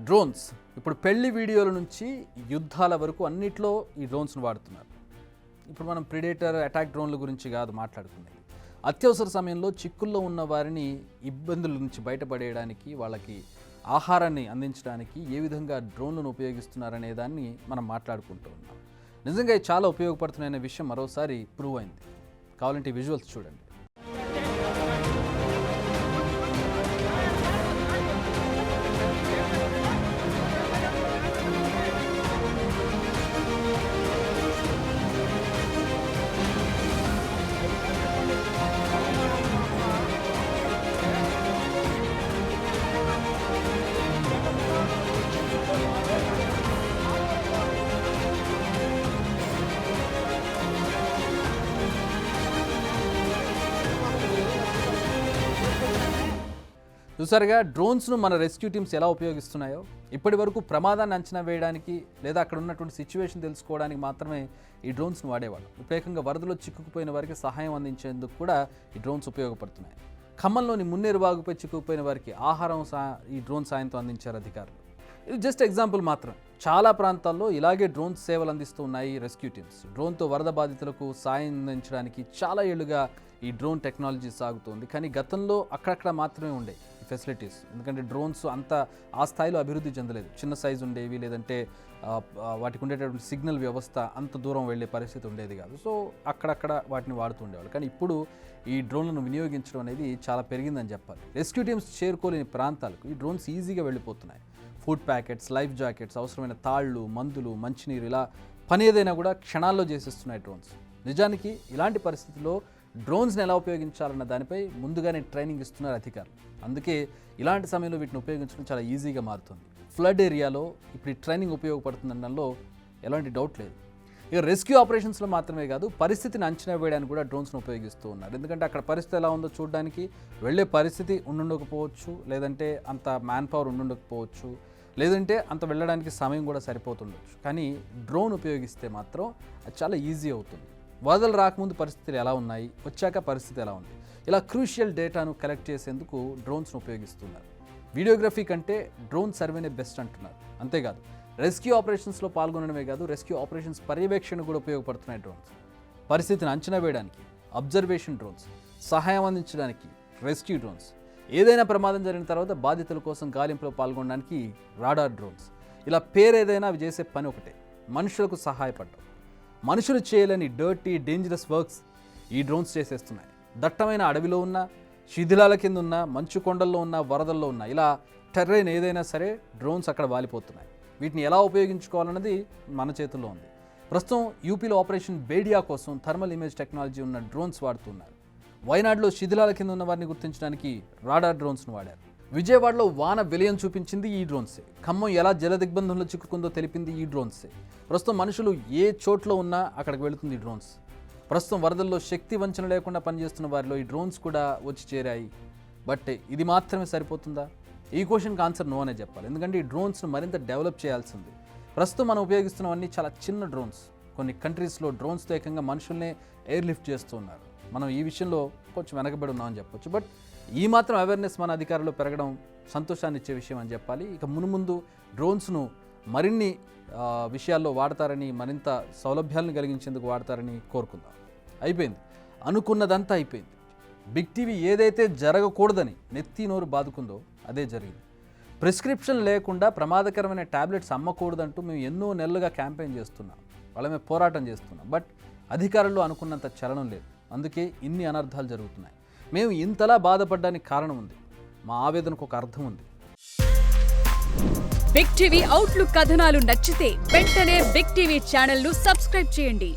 Drones ఇప్పుడు పెళ్లి వీడియోల నుంచి యుద్ధాల వరకు అన్నిట్లో ఈ డ్రోన్స్ను వాడుతున్నారు. ఇప్పుడు మనం ప్రిడేటర్ అటాక్ డ్రోన్ల గురించి కాదు మాట్లాడుకునేది. అత్యవసర సమయంలో చిక్కుల్లో ఉన్న వారిని ఇబ్బందుల నుంచి బయటపడేయడానికి, వాళ్ళకి ఆహారాన్ని అందించడానికి ఏ విధంగా డ్రోన్లను ఉపయోగిస్తున్నారనే దాన్ని మనం మాట్లాడుకుంటూ ఉన్నాం. నిజంగా చాలా ఉపయోగపడుతున్నాయనే విషయం మరోసారి ప్రూవ్ అయింది. కావాలంటే విజువల్స్ చూడండి. చూసారుగా డ్రోన్స్ను మన రెస్క్యూ టీమ్స్ ఎలా ఉపయోగిస్తున్నాయో. ఇప్పటి వరకు ప్రమాదాన్ని అంచనా వేయడానికి లేదా అక్కడ ఉన్నటువంటి సిచ్యువేషన్ తెలుసుకోవడానికి మాత్రమే ఈ డ్రోన్స్ను వాడేవాడు. ప్రత్యేకంగా వరదలో చిక్కుకుపోయిన వారికి సహాయం అందించేందుకు కూడా ఈ డ్రోన్స్ ఉపయోగపడుతున్నాయి. ఖమ్మంలోని మున్నేరు వాగుపై చిక్కుకుపోయిన వారికి ఆహారం ఈ డ్రోన్ సాయంతో అందించారు అధికారులు. ఇది జస్ట్ ఎగ్జాంపుల్ మాత్రం. చాలా ప్రాంతాల్లో ఇలాగే డ్రోన్స్ సేవలు అందిస్తూ ఉన్నాయి రెస్క్యూ టీమ్స్. డ్రోన్తో వరద బాధితులకు సాయం అందించడానికి చాలా ఏళ్లుగా ఈ డ్రోన్ టెక్నాలజీ సాగుతోంది. కానీ గతంలో అక్కడక్కడ మాత్రమే ఉండేవి ఫెసిలిటీస్. ఎందుకంటే డ్రోన్స్ అంత ఆ స్థాయిలో అభివృద్ధి చెందలేదు. చిన్న సైజు ఉండేవి, లేదంటే వాటికి ఉండేటటువంటి సిగ్నల్ వ్యవస్థ అంత దూరం వెళ్ళే పరిస్థితి ఉండేది కాదు. సో అక్కడక్కడ వాటిని వాడుతూ ఉండేవాళ్ళు. కానీ ఇప్పుడు ఈ డ్రోన్లను వినియోగించడం అనేది చాలా పెరిగిందని చెప్పాలి. రెస్క్యూ టీమ్స్ చేరుకోలేని ప్రాంతాలకు ఈ డ్రోన్స్ ఈజీగా వెళ్ళిపోతున్నాయి. ఫుడ్ ప్యాకెట్స్, లైఫ్ జాకెట్స్, అవసరమైన తాళ్ళు, మందులు, మంచినీరు, ఇలా పని ఏదైనా కూడా క్షణాల్లో చేసేస్తున్నాయి డ్రోన్స్. నిజానికి ఇలాంటి పరిస్థితుల్లో డ్రోన్స్ని ఎలా ఉపయోగించాలన్న దానిపై ముందుగానే ట్రైనింగ్ ఇస్తున్నారు అధికారులు. అందుకే ఇలాంటి సమయంలో వీటిని ఉపయోగించడం చాలా ఈజీగా మారుతుంది. ఫ్లడ్ ఏరియాలో ఇప్పుడు ఈ ట్రైనింగ్ ఉపయోగపడుతుందనడంలో ఎలాంటి డౌట్ లేదు. ఇక రెస్క్యూ ఆపరేషన్స్లో మాత్రమే కాదు, పరిస్థితిని అంచనా వేయడానికి కూడా డ్రోన్స్ను ఉపయోగిస్తూ ఉన్నారు. ఎందుకంటే అక్కడ పరిస్థితి ఎలా ఉందో చూడడానికి వెళ్ళే పరిస్థితి ఉండుండకపోవచ్చు, లేదంటే అంత మ్యాన్ పవర్ ఉండుండకపోవచ్చు, లేదంటే అంత వెళ్ళడానికి సమయం కూడా సరిపోతుండొచ్చు. కానీ డ్రోన్ ఉపయోగిస్తే మాత్రం అది చాలా ఈజీ అవుతుంది. వరదలు రాకముందు పరిస్థితులు ఎలా ఉన్నాయి, వచ్చాక పరిస్థితి ఎలా ఉంది, ఇలా క్రూషియల్ డేటాను కలెక్ట్ చేసేందుకు డ్రోన్స్ను ఉపయోగిస్తున్నారు. వీడియోగ్రఫీ కంటే డ్రోన్ సర్వేనే బెస్ట్ అంటున్నారు. అంతేకాదు రెస్క్యూ ఆపరేషన్స్లో పాల్గొనడమే కాదు, రెస్క్యూ ఆపరేషన్స్ పర్యవేక్షణ కూడా ఉపయోగపడుతున్నాయి డ్రోన్స్. పరిస్థితిని అంచనా వేయడానికి అబ్జర్వేషన్ డ్రోన్స్, సహాయం అందించడానికి రెస్క్యూ డ్రోన్స్, ఏదైనా ప్రమాదం జరిగిన తర్వాత బాధితుల కోసం గాలింపులో పాల్గొనడానికి రాడార్ డ్రోన్స్. ఇలా పేరేదైనా అవి చేసే పని ఒకటే, మనుషులకు సహాయపడడం. మనుషులు చేయలేని డర్టీ, డేంజరస్ వర్క్స్ ఈ డ్రోన్స్ చేసేస్తున్నాయి. దట్టమైన అడవిలో ఉన్న, శిథిలాల కింద ఉన్న, మంచు కొండల్లో ఉన్న, వరదల్లో ఉన్న, ఇలా టెర్రైన్ ఏదైనా సరే డ్రోన్స్ అక్కడ వాలిపోతున్నాయి. వీటిని ఎలా ఉపయోగించుకోవాలన్నది మన చేతుల్లో ఉంది. ప్రస్తుతం యూపీలో ఆపరేషన్ బేడియా కోసం థర్మల్ ఇమేజ్ టెక్నాలజీ ఉన్న డ్రోన్స్ వాడుతున్నారు. వైనాడులో శిథిలాల కింద ఉన్న వారిని గుర్తించడానికి రాడార్ డ్రోన్స్ను వాడారు. విజయవాడలో వాన విలయం చూపించింది ఈ డ్రోన్సే. ఖమ్మం ఎలా జల దిగ్బంధంలో చిక్కుకుందో తెలిపింది ఈ డ్రోన్సే. ప్రస్తుతం మనుషులు ఏ చోట్లో ఉన్నా అక్కడికి వెళుతుంది ఈ డ్రోన్స్. ప్రస్తుతం వరదల్లో శక్తి వంచన లేకుండా పనిచేస్తున్న వారిలో ఈ డ్రోన్స్ కూడా వచ్చి చేరాయి. బట్ ఇది మాత్రమే సరిపోతుందా? ఈ క్వశ్చన్కి ఆన్సర్ నో అనే చెప్పాలి. ఎందుకంటే ఈ డ్రోన్స్ను మరింత డెవలప్ చేయాల్సింది. ప్రస్తుతం మనం ఉపయోగిస్తున్నవన్నీ చాలా చిన్న డ్రోన్స్. కొన్ని కంట్రీస్లో డ్రోన్స్తో ఏకంగా మనుషుల్నే ఎయిర్ లిఫ్ట్ చేస్తూ ఉన్నారు. మనం ఈ విషయంలో కొంచెం వెనకబడి ఉన్నామని చెప్పొచ్చు. బట్ ఈ మాత్రం అవేర్నెస్ మన అధికారులు పెరగడం సంతోషాన్ని ఇచ్చే విషయం అని చెప్పాలి. ఇక మున్ముందు డ్రోన్స్ను మరిన్ని విషయాల్లో వాడతారని, మరింత సౌలభ్యాలను కలిగించేందుకు వాడతారని కోరుకుందాం. అయిపోయింది, అనుకున్నదంతా అయిపోయింది. బిగ్ టీవీ ఏదైతే జరగకూడదని నెత్తి నోరు బాదుకుందో అదే జరిగింది. ప్రిస్క్రిప్షన్ లేకుండా ప్రమాదకరమైన ట్యాబ్లెట్స్ అమ్మకూడదంటూ మేము ఎన్నో నెలలుగా క్యాంపెయిన్ చేస్తున్నాం, వాళ్ళ మీద పోరాటం చేస్తున్నాం. బట్ అధికారులు అనుకున్నంత చలనం లేదు. అందుకే ఇన్ని అనర్థాలు జరుగుతున్నాయి. మేము ఇంతలా బాధపడడానికి కారణం ఉంది. మా ఆవేదనకు ఒక అర్థం ఉంది. బిగ్ టీవీ అవుట్లుక్ కథనాలు నచ్చితే వెంటనే బిగ్ టీవీ ఛానల్ ను సబ్స్క్రైబ్ చేయండి.